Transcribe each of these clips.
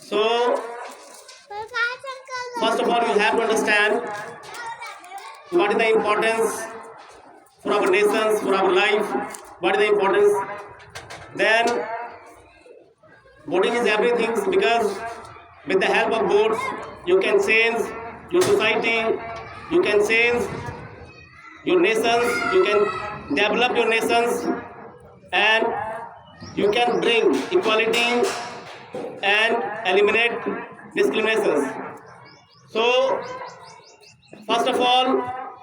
So, first of all, you have to understand what is the importance for our nations, for our life, what is the importance. Then, voting is everything because with the help of votes, you can change your society, you can change your nations, you can develop your nations, and you can bring equality and eliminate discriminations. So, first of all,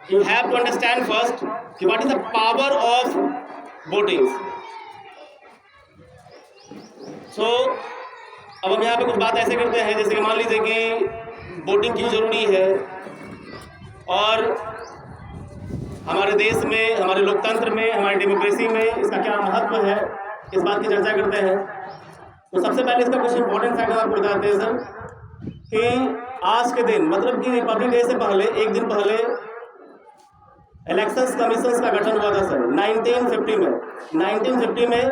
you have to understand first what is the power of voting. So, अब हम यहाँ पे कुछ बात ऐसे करते हैं जैसे कि मान लीजिए कि वोटिंग क्यों जरूरी है और हमारे देश में, हमारे लोकतंत्र में, हमारी डेमोक्रेसी में इसका क्या महत्व है, इस बात की चर्चा करते हैं। तो सबसे पहले इसका कुछ इंपॉर्टेंट फैक्टर आपको बताते हैं सर कि आज के दिन मतलब कि रिपब्लिक डे से पहले एक दिन पहले इलेक्शंस कमीशन का गठन हुआ था सर 1950 में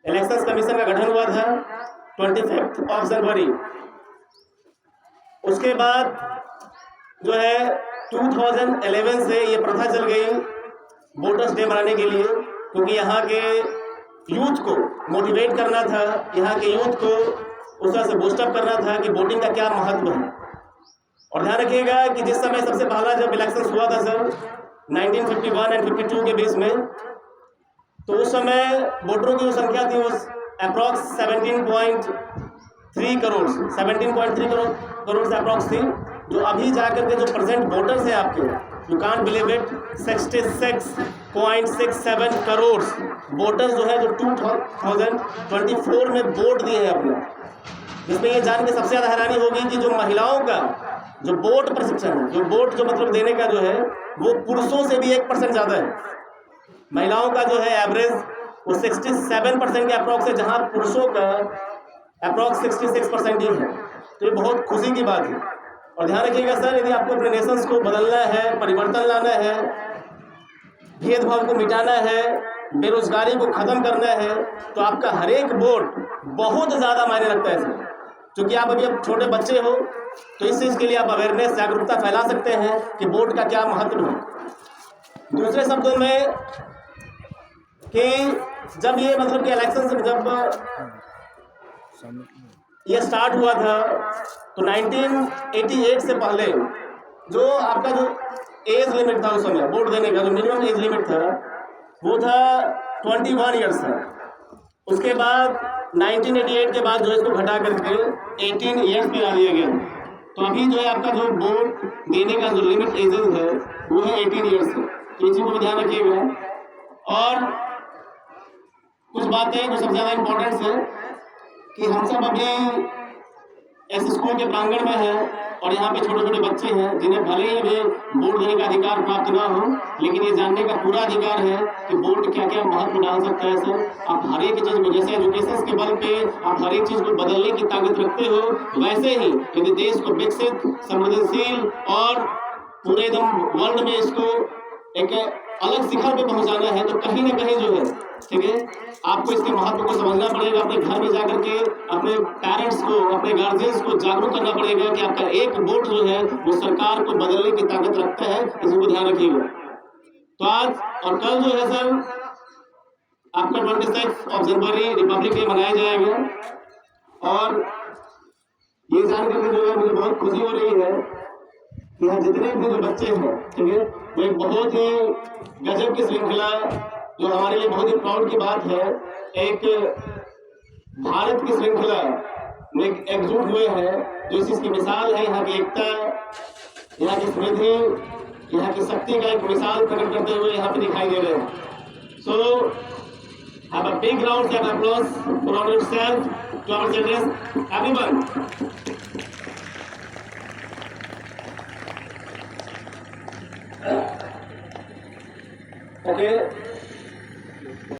इलेक्शंस कमीशन का गठन हुआ था 25 जनवरी। उसके बाद जो है 2011 से ये प्रथा चल गई वोटर्स डे मनाने के लिए, क्योंकि यहाँ के यूथ को मोटिवेट करना था, यहाँ के यूथ को उस तरह से बूस्टअप करना था कि वोटिंग का क्या महत्व है। और ध्यान रखिएगा कि जिस समय सबसे पहला जब इलेक्शन हुआ था सर 1951 और 52 के बीच में, तो उस समय वोटरों की जो संख्या थी वो अप्रॉक्स 17.3 करोड़ से अप्रॉक्स थी। जो अभी जाकर के जो प्रेजेंट वोटर्स हैं आपके, you can't believe it, 66.67 crore voters जो है जो 2024 में वोट दिए हैं अपने। जिसमें ये जान के सबसे ज़्यादा हैरानी होगी कि जो महिलाओं का जो वोट प्रशिक्षण है, जो वोट जो मतलब देने का जो है वो पुरुषों से भी 1% ज़्यादा है। महिलाओं का जो है एवरेज वो 67% के अप्रॉक्स है, जहाँ पुरुषों का अप्रॉक्स 66% ही है। तो ये बहुत खुशी की बात है। और ध्यान रखिएगा सर, यदि आपको अपने नेशंस को बदलना है, परिवर्तन लाना है, भेदभाव को मिटाना है, बेरोजगारी को खत्म करना है, तो आपका हर एक वोट बहुत ज़्यादा मायने रखता है सर। क्योंकि आप अभी अब छोटे बच्चे हो तो इस चीज़ के लिए आप अवेयरनेस, जागरूकता फैला सकते हैं कि वोट का क्या महत्व है। दूसरे शब्दों में कि जब ये मतलब कि इलेक्शन जब ये स्टार्ट हुआ था तो 1988 से पहले जो आपका जो एज लिमिट था उस समय वोट देने का, जो मिनिमम एज लिमिट था वो था 21 ईयर्स था। उसके बाद 1988 के बाद जो इसको घटा करके 18 ईयर्स पे ला दिया गया। तो अभी जो है आपका जो वोट देने का जो लिमिट एजेस है वो है 18 ईयर्स है। तो इसी को ध्यान रखिएगा। और कुछ बातें जो सबसे ज़्यादा इम्पोर्टेंट है कि हम सब अभी इस स्कूल के प्रांगण में हैं और यहाँ पे छोटे छोटे बच्चे हैं जिन्हें भले ही अभी वोट देने का अधिकार प्राप्त ना हो, लेकिन ये जानने का पूरा अधिकार है कि वोट क्या क्या महत्व डाल सकता है सर। आप हर एक चीज़ को, जैसे एजुकेशन के बल पे आप हर एक चीज़ को बदलने की ताकत रखते हो, वैसे ही यदि देश को विकसित, संवेदनशील और पूरे एकदम वर्ल्ड में इसको एक अलग शिखर पे पहुंचाना है तो कहीं ना कहीं जो है, ठीक है, आपको इसके महत्व को समझना पड़ेगा। अपने घर में जाकर के अपने पेरेंट्स को, अपने गार्जियंस को जागरूक करना पड़ेगा कि आपका एक वोट जो है वो सरकार को बदलने की ताकत रखता है। इसको ध्यान रखिएगा। तो आज और कल जो है सर आपका 26 जनवरी रिपब्लिक डे मनाया जाएगा। और ये जानकर के जो है मुझे बहुत खुशी हो रही है कि यहाँ जितने भी जो बच्चे हैं, ठीक है, वो एक बहुत ही गजब की श्रृंखला, जो हमारे लिए बहुत ही प्राउड की बात है, एक भारत की श्रृंखला में एकजुट हुए हैं। जो इसकी मिसाल है, यहाँ की एकता, यहाँ की समृद्धि, यहाँ की शक्ति का एक मिसाल प्रकट करते हुए यहाँ पे दिखाई दे रहे हैं। सो have a big round of applause for yourself, to our children, everyone. Okay.